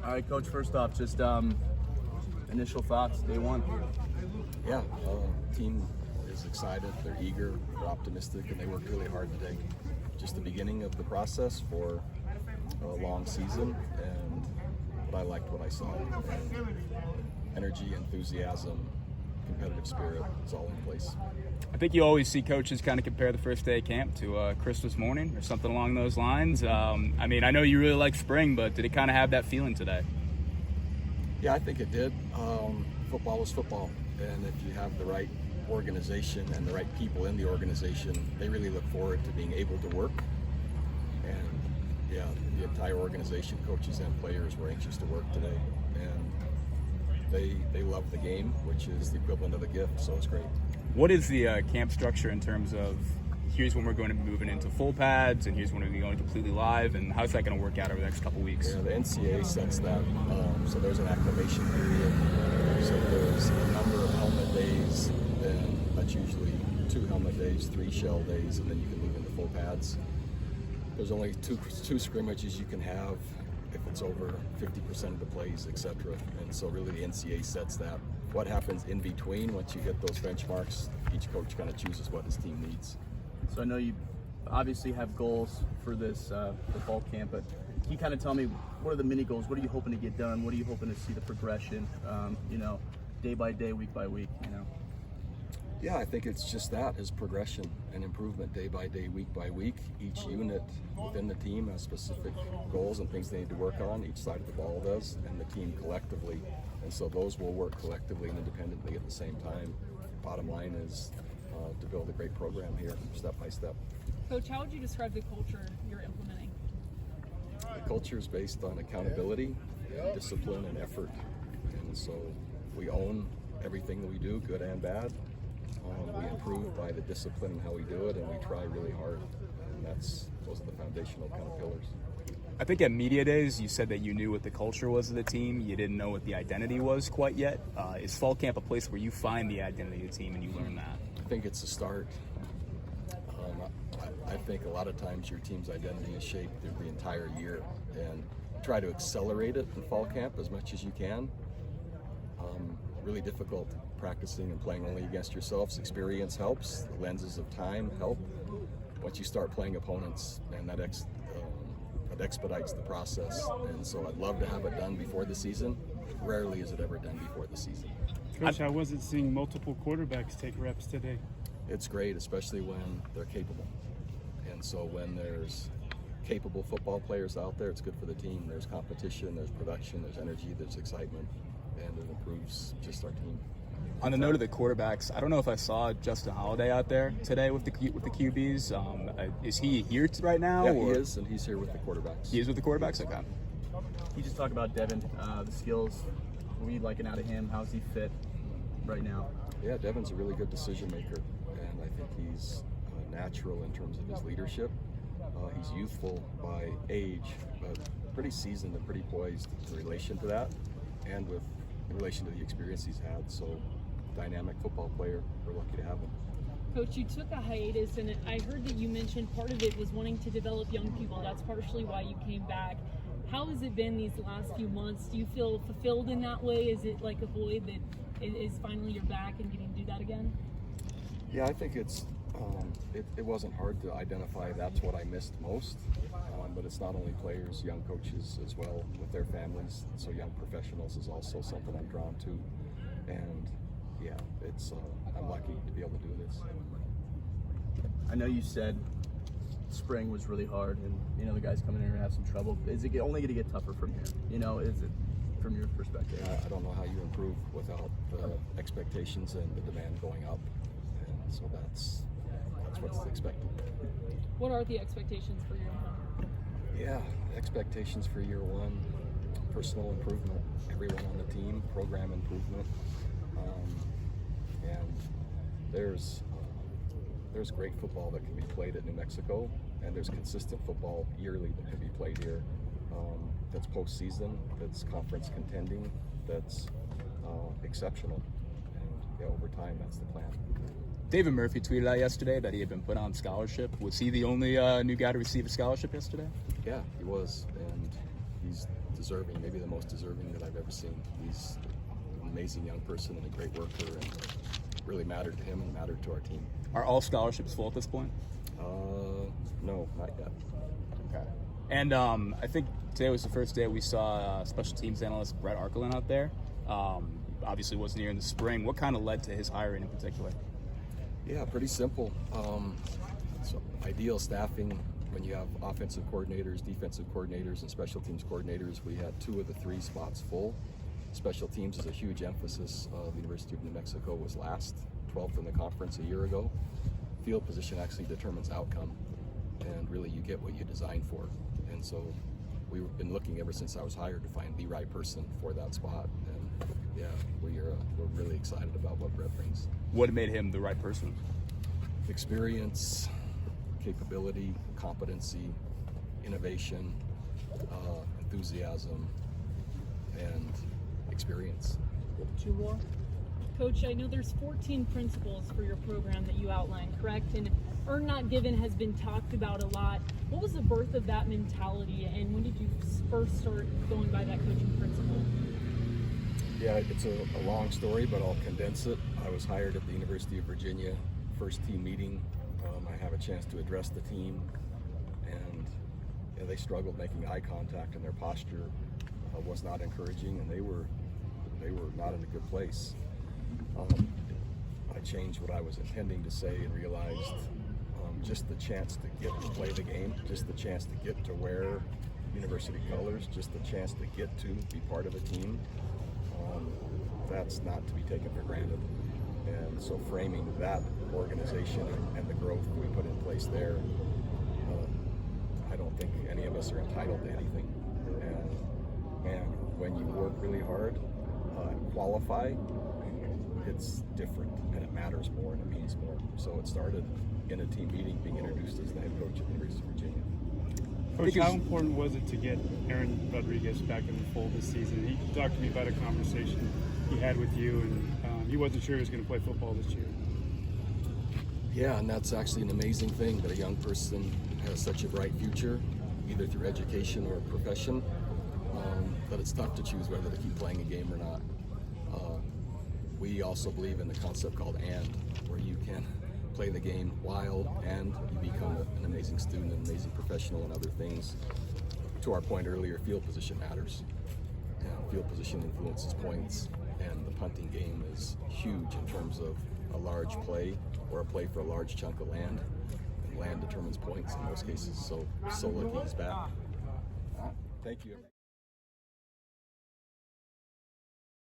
All right, Coach, first off, just initial thoughts, day one. Yeah, team is excited, they're eager, they're optimistic, and they worked really hard today. Just the beginning of the process for a long season, but I liked what I saw. Energy, enthusiasm, competitive spirit, it's all in place. I think you always see coaches kind of compare the first day of camp to Christmas morning or something along those lines. I mean, I know you really like spring, but did it kind of have that feeling today? Yeah, I think it did. Football was football, and if you have the right organization and the right people in the organization, they really look forward to being able to work. And yeah, the entire organization, coaches and players, were anxious to work today, and they love the game, which is the equivalent of a gift, so it's great. What is the camp structure in terms of here's when we're going to be moving into full pads and here's when we're going completely live, and how's that going to work out over the next couple weeks? Yeah, the NCAA sets that. So there's an acclimation period. So there's a number of helmet days, then that's usually 2 helmet days, 3 shell days, and then you can move into full pads. There's only two scrimmages you can have if it's over 50% of the plays, etc. And so really the NCAA sets that. What happens in between, once you get those benchmarks, each coach kind of chooses what his team needs. So I know you obviously have goals for this the fall camp, but can you kind of tell me what are the mini goals? What are you hoping to get done? What are you hoping to see the progression, day by day, week by week, Yeah, I think it's just that, is progression and improvement day by day, week by week. Each unit within the team has specific goals and things they need to work on. Each side of the ball does, and the team collectively. And so those will work collectively and independently at the same time. Bottom line is to build a great program here, step by step. Coach, how would you describe the culture you're implementing? The culture is based on accountability, discipline, and effort. And so we own everything that we do, good and bad. We improve by the discipline and how we do it, and we try really hard. And those are the foundational kind of pillars. I think at media days you said that you knew what the culture was of the team. You didn't know what the identity was quite yet. Is fall camp a place where you find the identity of the team and you learn that? I think it's a start. I think a lot of times your team's identity is shaped through the entire year, and try to accelerate it in fall camp as much as you can. Really difficult practicing and playing only against yourselves. Experience helps. The lenses of time help. Once you start playing opponents, and that expedites the process. And so I'd love to have it done before the season. Rarely is it ever done before the season. Coach, how was it seeing multiple quarterbacks take reps today? It's great, especially when they're capable. And so when there's capable football players out there, it's good for the team. There's competition, there's production, there's energy, there's excitement, and it improves just our team. On the note of the quarterbacks, I don't know if I saw Justin Holiday out there today with the QBs. Is he here right now? Yeah, he is, and he's here with the quarterbacks. He is with the quarterbacks? Okay. Can you just talk about Devin, the skills, what are you liking out of him? How's he fit right now? Yeah, Devin's a really good decision maker, and I think he's natural in terms of his leadership. He's youthful by age, but pretty seasoned and pretty poised in relation to that, and in relation to the experience he's had. So, dynamic football player. We're lucky to have him. Coach, you took a hiatus, and I heard that you mentioned part of it was wanting to develop young people. That's partially why you came back. How has it been these last few months? Do you feel fulfilled in that way? Is it like a void that is finally you're back and getting to do that again? Yeah, I think it wasn't hard to identify that's what I missed most, but it's not only players, young coaches as well with their families, so young professionals is also something I'm drawn to, and yeah, I'm lucky to be able to do this. I know you said spring was really hard, and the guys coming in here have some trouble. Is it only going to get tougher from here? Is it from your perspective? I don't know how you improve without the expectations and the demand going up, and so that's what's expected. What are the expectations for year one? Yeah, expectations for year one: personal improvement, everyone on the team, program improvement, and there's great football that can be played at New Mexico, and there's consistent football yearly that can be played here. That's postseason, that's conference contending, that's exceptional, and yeah, over time, that's the plan. David Murphy tweeted out yesterday that he had been put on scholarship. Was he the only new guy to receive a scholarship yesterday? Yeah, he was, and he's deserving, maybe the most deserving that I've ever seen. He's an amazing young person and a great worker, and really mattered to him and mattered to our team. Are all scholarships full at this point? No, not yet. Okay. And I think today was the first day we saw special teams analyst Brett Arkelin out there. Obviously wasn't here in the spring. What kind of led to his hiring in particular? Yeah, pretty simple. So ideal staffing when you have offensive coordinators, defensive coordinators, and special teams coordinators. We had 2 of the 3 spots full. Special teams is a huge emphasis. The University of New Mexico was last, 12th in the conference a year ago. Field position actually determines outcome, and really you get what you design for. And so we've been looking ever since I was hired to find the right person for that spot. And yeah, we're really excited about what Brett brings. What made him the right person? Experience, capability, competency, innovation, enthusiasm, and experience. 2 more. Coach, I know there's 14 principles for your program that you outlined, correct? And earn not given has been talked about a lot. What was the birth of that mentality, and when did you first start going by that coaching principle? Yeah, it's a long story, but I'll condense it. I was hired at the University of Virginia, first team meeting. I have a chance to address the team, and they struggled making eye contact, and their posture was not encouraging, and they were not in a good place. I changed what I was intending to say and realized just the chance to get to play the game, just the chance to get to wear university colors, just the chance to get to be part of a team, that's not to be taken for granted. And so framing that organization and the growth we put in place there, I don't think any of us are entitled to anything. And when you work really hard and qualify, it's different and it matters more and it means more. So it started in a team meeting, being introduced as the head coach at the University of Virginia. Coach, how important was it to get Aaron Rodriguez back in the fold this season? He talked to me about a conversation he had with you, and he wasn't sure he was going to play football this year. Yeah, and that's actually an amazing thing that a young person has such a bright future, either through education or profession, but it's tough to choose whether to keep playing a game or not. We also believe in the concept called "and," where you can play the game while and you become an amazing student, an amazing professional, and other things. To our point earlier, field position matters. Field position influences points, and the punting game is huge in terms of a large play or a play for a large chunk of land. And land determines points in most cases, so lucky he's back. Thank you.